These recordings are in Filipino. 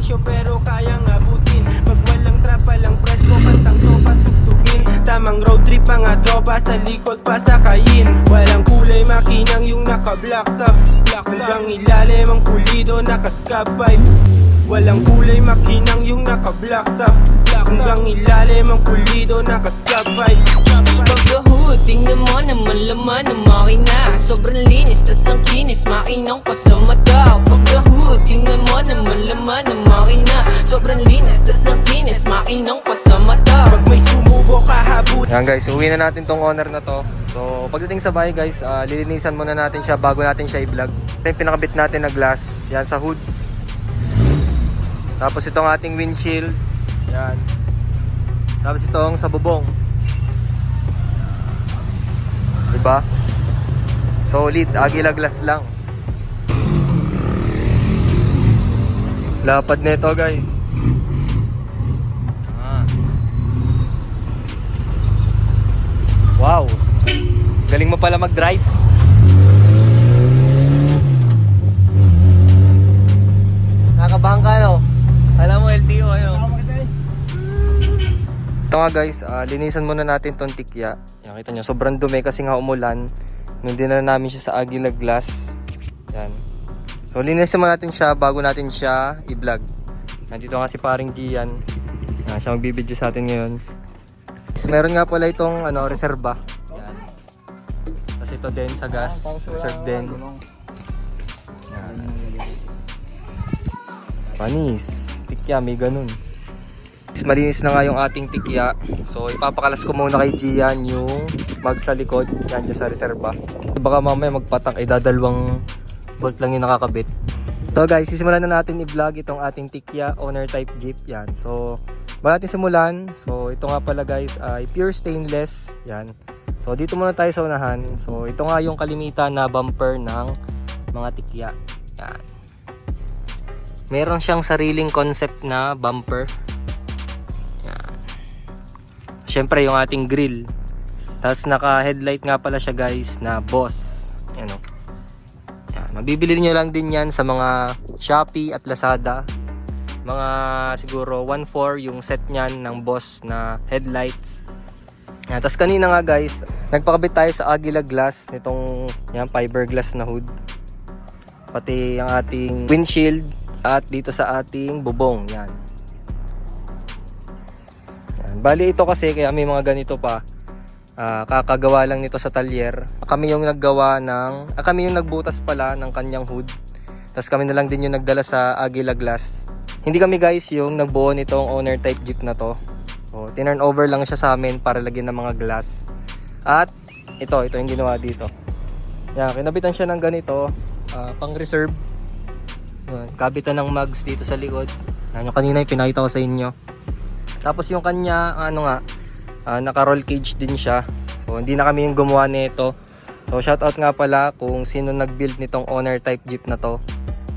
presyo pero kayang abutin. Pag walang trapa lang presko, kantang tropa tugtugin. Tamang road trip mga tropa, sa likod pa sakayin. Walang kulay makinang yung naka-black top. Hanggang ilalim ang pulido naka-scab pipe. Walang kulay makinang yung naka-black top. Hanggang ilalim ang pulido naka-scab pipe. Pagkahud, tingnan mo naman laman ng makina. Sobrang linis, tas ang kinis, makinang pa sa mata. Pagkahud, tingnan mo naman laman ng makina. Sobrang linis, tas ang kinis, makinang pa sa mata. Pag may sumubo kahabut. Yan guys, uwi na natin tong owner na to. So pagdating sa bahay guys, lilinisan muna natin siya bago natin siya i-vlog. Ito yung pinakabit natin na glass, yan sa hood. Tapos itong ating windshield, yan. Tapos itong sa bubong, diba? Solid, Agila glass lang. Lapad nito guys. Wow, galing mo pala mag-drive. Nakakabahan ka, no? Alam mo, LTO, ano? Ito nga guys, linisan muna natin tong tikya. Yan, kita nyo, sobrang dumi kasi nga umulan. Nung dinala namin siya sa Agila Glass. Yan. So, linisan muna natin siya bago natin siya i-vlog. Nandito nga si paring Gian. Yan, siya magbibideo sa atin ngayon. Meron nga pala itong reserba. Yan. Tapos ito din sa gas, reserve din. Yan. Panis, tikya, may ganun. Malinis na nga yung ating tikya. So ipapakalas ko muna kay Gian yung bag sa likod. Yan dyan sa reserba. Baka mamaya magpatak, dadalawang bolt lang yung nakakabit. So guys, sisimulan na natin i-vlog itong ating tikya owner type jeep. Yan. So bago natin simulan, so ito nga pala guys ay pure stainless. Yan. So dito muna tayo sa unahan. So ito nga yung kalimitan na bumper ng mga tikya. Yan. Meron siyang sariling concept na bumper. Yan. Siyempre yung ating grill. Tapos naka headlight nga pala siya guys na Boss. Yan o. Yan. Mabibili nyo lang din yan sa mga Shopee at Lazada. Mga siguro 1.4 yung set niyan ng Boss na headlights. Yan. Tapos kanina nga guys, nagpakabit tayo sa Agila Glass nitong yan, fiberglass na hood. Pati ang ating windshield at dito sa ating bubong. Yan. Yan. Bali ito kasi kaya may mga ganito pa. Kakagawa lang nito sa talyer. Kami yung naggawa ng kami yung nagbutas pala ng kanyang hood. Tapos kami na lang din yung nagdala sa Agila Glass. Hindi kami guys yung nagbuo nitong owner type jeep na to. So, tinurn over lang siya sa amin para lagyan ng mga glass. At ito yung ginawa dito. Yan, kinabitan siya ng ganito, pang reserve. Yan, kabitan ng mugs dito sa likod. Yan, yung kanina yung pinakita ko sa inyo. Tapos yung kanya, naka-roll cage din siya. So, hindi na kami yung gumawa nito. So, shoutout nga pala kung sino nag-build nitong owner type jeep na to.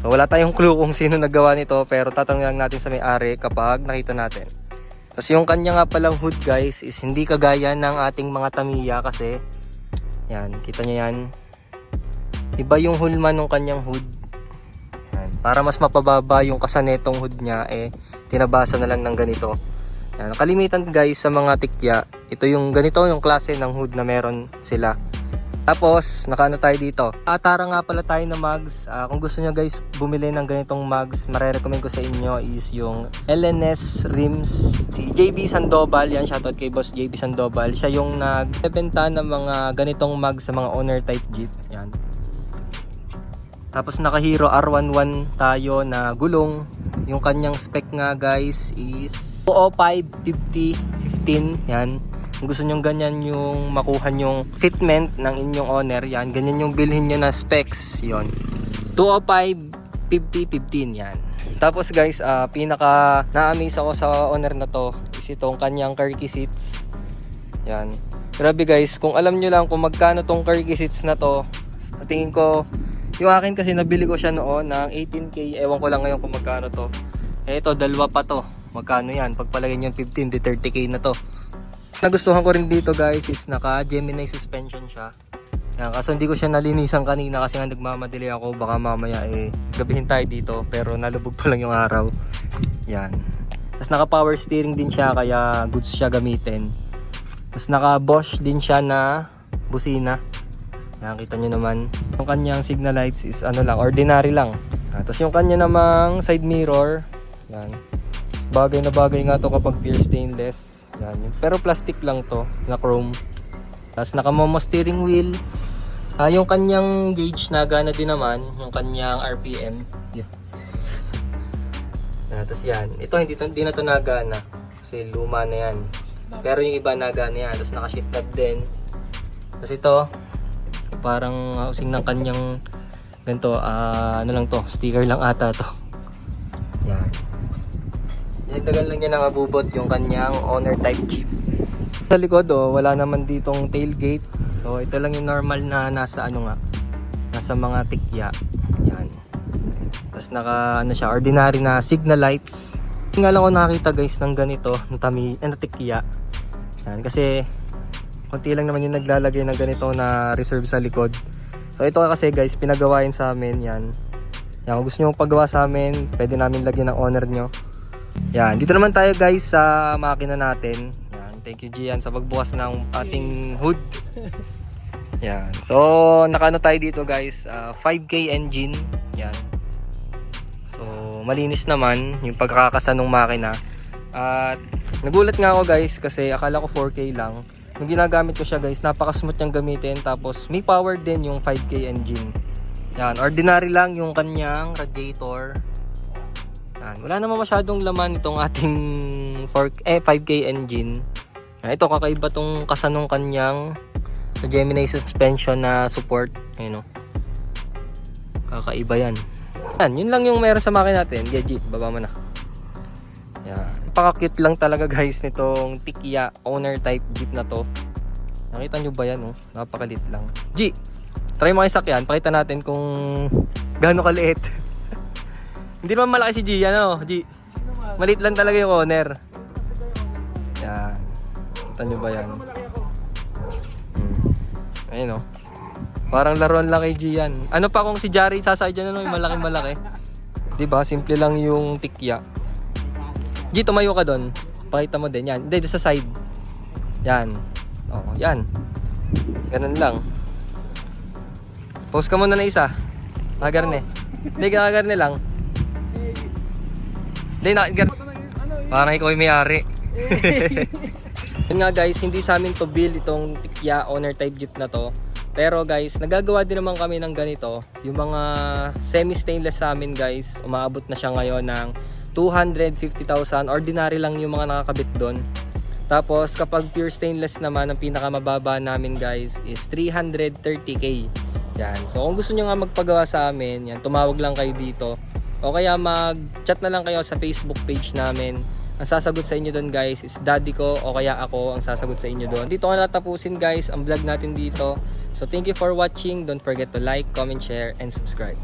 So wala tayong clue kung sino naggawa nito, pero tatanungin lang natin sa may-ari kapag nakita natin. Tapos yung kanya nga palang hood guys is hindi kagaya ng ating mga Tamiya kasi yan, kita nyo yan. Iba yung hulma ng kanyang hood. Yan. Para mas mapababa yung kasanetong hood niya, tinabasa na lang ng ganito. Yan. Kalimitan guys sa mga tikya, ito yung ganito yung klase ng hood na meron sila. Tapos, nakaano tayo dito. Tara nga pala tayo na mugs. Kung gusto nyo guys bumili ng ganitong mugs, marirecommend ko sa inyo is yung LNS rims. Si JB Sandoval, yan, shoutout kay boss JB Sandoval. Siya yung nagbebenta ng mga ganitong mugs sa mga owner type jeep. Yan. Tapos naka Hero R11 tayo na gulong. Yung kanyang spec nga guys is 205 50 15. Yan. Kung gusto nyo ganyan yung makuha yung fitment ng inyong owner, yan, ganyan yung bilhin nyo na specs, yon 205 50 15 yan. Tapos guys, pinaka na-amaze ako sa owner na to is itong kanyang Kirky seats. Yan. Grabe guys, kung alam nyo lang kung magkano tong Kirky seats na to, sa tingin ko, yung akin kasi nabili ko siya noon ng 18k, ewan ko lang ngayon kung magkano to. Ito, dalawa pa to. Magkano yan? Pagpalagay nyo 15 to 30k na to. Nagustuhan ko rin dito guys is naka Gemini suspension siya. Yan, kaso hindi ko siya nalinisan kanina kasi nga nagmamadali ako. Baka mamaya gabihin tayo dito. Pero nalubog pa lang yung araw. Yan. Tapos naka power steering din siya kaya goods siya gamitin. Tapos naka Bosch din siya na busina. Yan, kita nyo naman. Yung kanyang signal lights is ano lang, ordinary lang. Tapos yung kanya namang side mirror. Yan. Bagay na bagay nga to kapag pure stainless. Yan. Pero plastic lang to na chrome. Tapos naka momo steering wheel. Yung kanyang gauge nagana din naman, yung kanyang RPM. Yeah. Tapos yan, ito hindi na to nagana kasi luma na yan. Pero yung iba nagana yan. Tapos naka-shift knob din. Tapos ito, parang housing ng kanyang ganito, ano lang to, sticker lang ata to. Yan. Tagal lang niya nang abubot yung kanyang owner type Jeep. Sa likod wala naman ditong tailgate. So ito lang yung normal na nasa nasa mga tikya. Yan. Tapos naka siya, ordinary na signal lights. Hindi nga lang ako nakakita guys ng ganito na tikya. Yan, kasi konti lang naman yung naglalagay ng ganito na reserve sa likod. So ito kasi guys, pinagawain sa amin yan. Yan, kung gusto nyo pagawa sa amin, pwede namin lagyan ng owner nyo. Yan, dito naman tayo guys sa makina natin. Thank you Gian sa pagbukas ng ating hood. Yan. So, nakaano tayo dito guys, 5K engine. Yan. So, malinis naman yung pagkakasa ng makina. At nagulat nga ako guys kasi akala ko 4K lang. Nung ginagamit ko siya guys, napaka-smooth niyang gamitin. Tapos may power din yung 5K engine. Yan, ordinary lang yung kanyang radiator. Yan. Wala naman masyadong laman itong ating 5K engine. Ito kakaiba tong kasanong kanyang sa Gemini suspension na support. Ayun o. Kakaiba yan. Yan, yun lang yung meron sa makina natin. Jeep, baba mo na. Yan. Napaka-cute lang talaga guys nitong Tikya owner type Jeep na to. Nakita nyo ba yan oh? Napakalit lang. G, try mo kayo sakyan. Pakita natin kung gaano kaliit. Hindi naman malaki si G, ano? G, maliit lang talaga yung owner. Yan. Nyo ba yan? Ayun o. Parang laruan lang kay Gian. Ano pa kung si Jari sasakay dyan, ano? Yung malaki-malaki. Diba? Simple lang yung tikya. G, tumayo ka doon. Pakita mo din. Yan. Hindi, doon sa side. Yan. O, yan. Ganun lang. Post ka muna na isa. Nakagarne. Hindi, nakagarne lang. Hindi, nakagarne. Parang ikaw yung may-ari. Yun nga guys, hindi sa amin to build itong Tikya owner type Jeep na to. Pero guys, nagagawa din naman kami ng ganito. Yung mga semi-stainless sa amin guys, umaabot na siya ngayon ng 250,000. Ordinary lang yung mga nakakabit doon. Tapos kapag pure stainless naman, ang pinakamababa namin guys is 330k. Yan. So kung gusto nyo nga magpagawa sa amin, yan, tumawag lang kayo dito. O kaya mag-chat na lang kayo sa Facebook page namin. Ang sasagot sa inyo doon guys is daddy ko o kaya ako ang sasagot sa inyo doon. Dito ko natapusin guys ang vlog natin dito. So thank you for watching. Don't forget to like, comment, share, and subscribe.